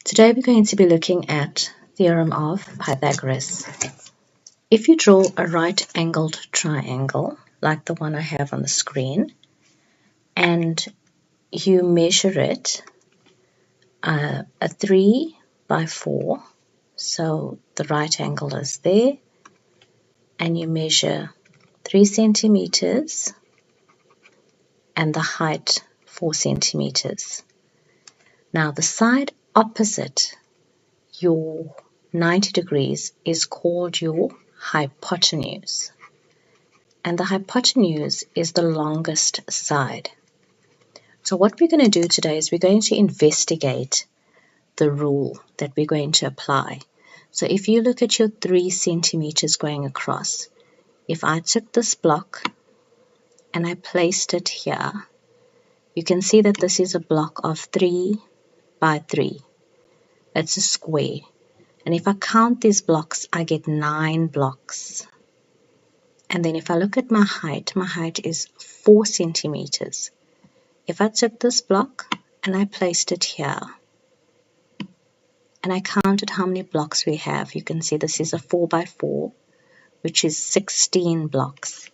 Today we're going to be looking at Theorem of Pythagoras. If you draw a right-angled triangle, like the one I have on the screen, and you measure it a 3 by 4, so the right angle is there, and you measure 3 centimeters and the height 4 centimeters. Now the side opposite your 90 degrees is called your hypotenuse, and the hypotenuse is the longest side. So what we're going to do today is we're going to investigate the rule that we're going to apply. So if you look at your 3 centimeters going across, if I took this block and I placed it here, you can see that this is a block of 3 by 3. That's a square. And if I count these blocks, I get 9 blocks. And then if I look at my height is 4 centimeters. If I took this block and I placed it here, and I counted how many blocks we have, you can see this is a 4 by 4, which is 16 blocks.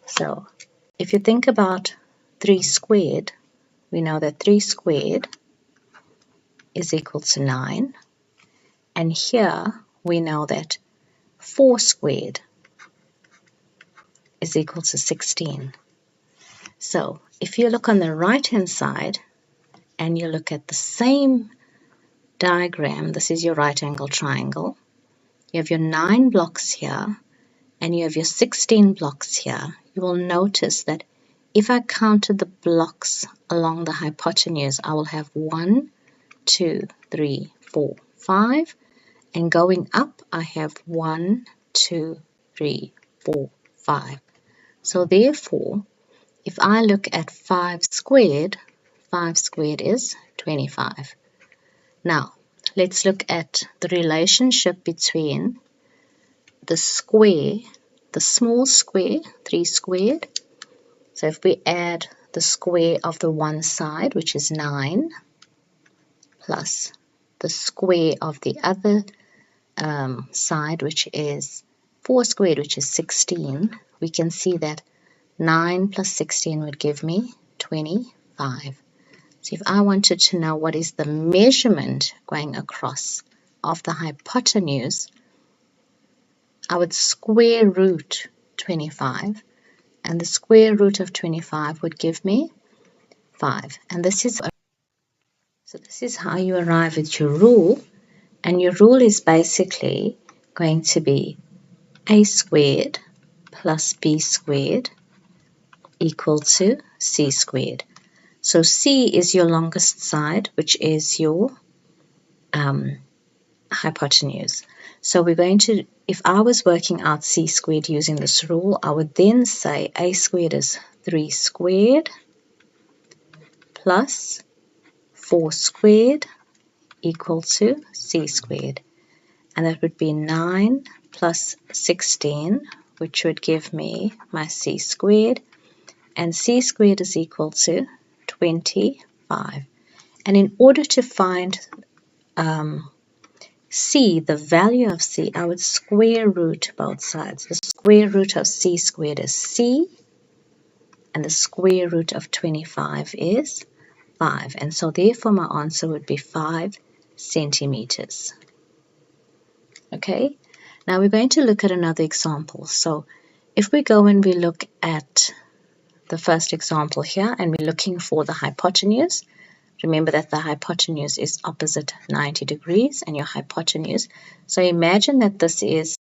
So if you think about 3 squared, we know that 3 squared is equal to 9. And here we know that 4 squared is equal to 16. So if you look on the right hand side and you look at the same diagram, this is your right angle triangle, you have your 9 blocks here and you have your 16 blocks here. You will notice that if I counted the blocks along the hypotenuse, I will have 1, 2, 3, 4, 5, and going up I have 1, 2, 3, 4, 5. So therefore, if I look at 5 squared is 25. Now, let's look at the relationship between the square, the small square, 3 squared. So if we add the square of the one side, which is 9, plus the square of the other side, which is 4 squared, which is 16, we can see that 9 plus 16 would give me 25. So if I wanted to know what is the measurement going across of the hypotenuse, I would square root 25, and the square root of 25 would give me 5. And this is how you arrive at your rule, and your rule is basically going to be a squared plus b squared equal to c squared. So c is your longest side, which is your hypotenuse. So we're going to, if I was working out c squared using this rule, I would then say a squared is 3 squared plus 4 squared equal to c squared. And that would be 9 plus 16, which would give me my c squared. And c squared is equal to 25. And in order to find c, the value of c, I would square root both sides. The square root of c squared is c, and the square root of 25 is 5. And so therefore my answer would be 5 centimeters. Okay, now we're going to look at another example. So if we go and we look at the first example here, and we're looking for the hypotenuse. Remember that the hypotenuse is opposite 90 degrees, and your hypotenuse. So imagine that this is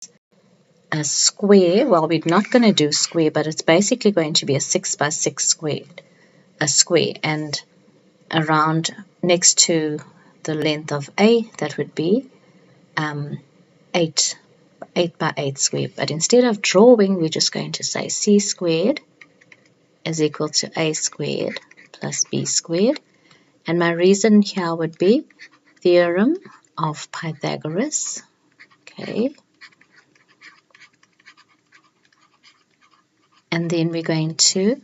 a square. Well, we're not going to do square, but it's basically going to be a 6 by 6 squared, a square. And around next to the length of A, that would be 8 by 8 square. But instead of drawing, we're just going to say c squared is equal to a squared plus b squared. And my reason here would be Theorem of Pythagoras. Okay. And then we're going to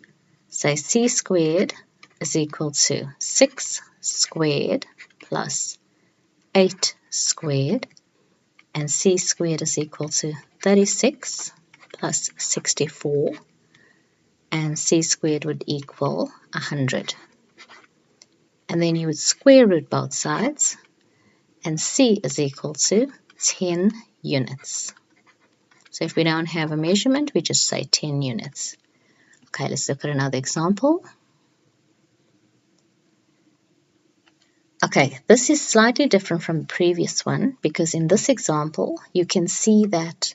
say c squared is equal to 6 squared plus 8 squared, and c squared is equal to 36 plus 64, and c squared would equal 100. And then you would square root both sides, and c is equal to 10 units. So if we don't have a measurement, we just say 10 units. Okay, let's look at another example. Okay, this is slightly different from the previous one because in this example, you can see that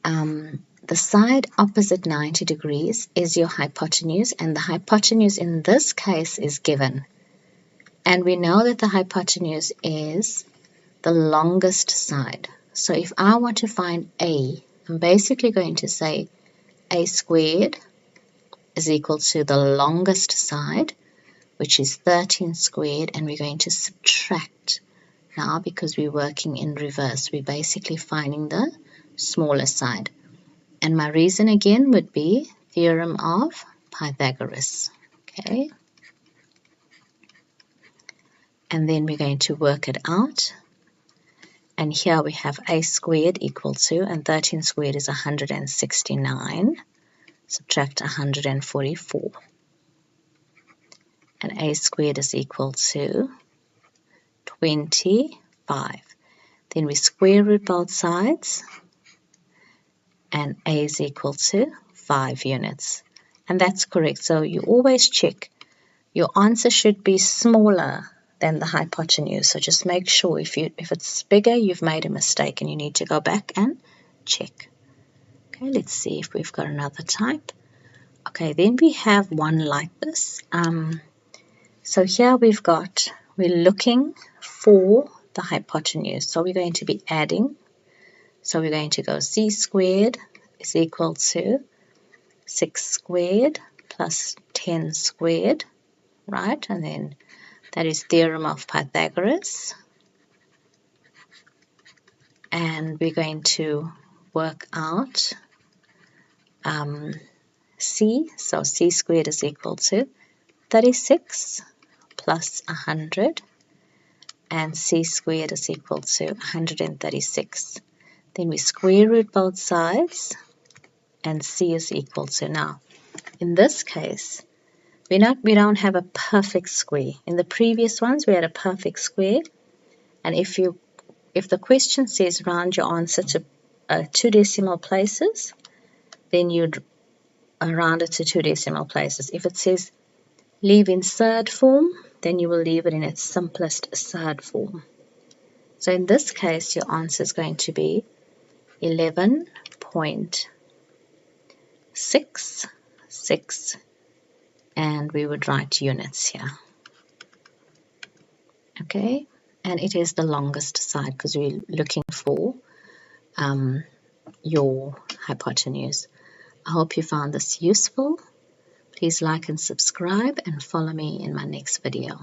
the side opposite 90 degrees is your hypotenuse, and the hypotenuse in this case is given. And we know that the hypotenuse is the longest side. So if I want to find A, I'm basically going to say A squared is equal to the longest side, which is 13 squared, and we're going to subtract now because we're working in reverse. We're basically finding the smaller side. And my reason again would be Theorem of Pythagoras. Okay. And then we're going to work it out. And here we have A squared equal to, and 13 squared is 169. Subtract 144. And A squared is equal to 25. Then we square root both sides, and A is equal to 5 units. And that's correct. So you always check. Your answer should be smaller than the hypotenuse. So just make sure if it's bigger, you've made a mistake and you need to go back and check. Okay, let's see if we've got another type. Okay, then we have one like this. So here we're looking for the hypotenuse. So we're going to be adding. So we're going to go c squared is equal to 6 squared plus 10 squared, right? And then that is Theorem of Pythagoras. And we're going to work out c. So c squared is equal to 36 plus 100. And c squared is equal to 136. Then we square root both sides, and c is equal to, now, in this case, we don't have a perfect square. In the previous ones, we had a perfect square, and if the question says round your answer to 2 decimal places, then you'd round it to 2 decimal places. If it says leave in third form, then you will leave it in its simplest third form. So in this case, your answer is going to be 11.66, and we would write units here. Okay, and it is the longest side because we're looking for your hypotenuse. I hope you found this useful. Please like and subscribe and follow me in my next video.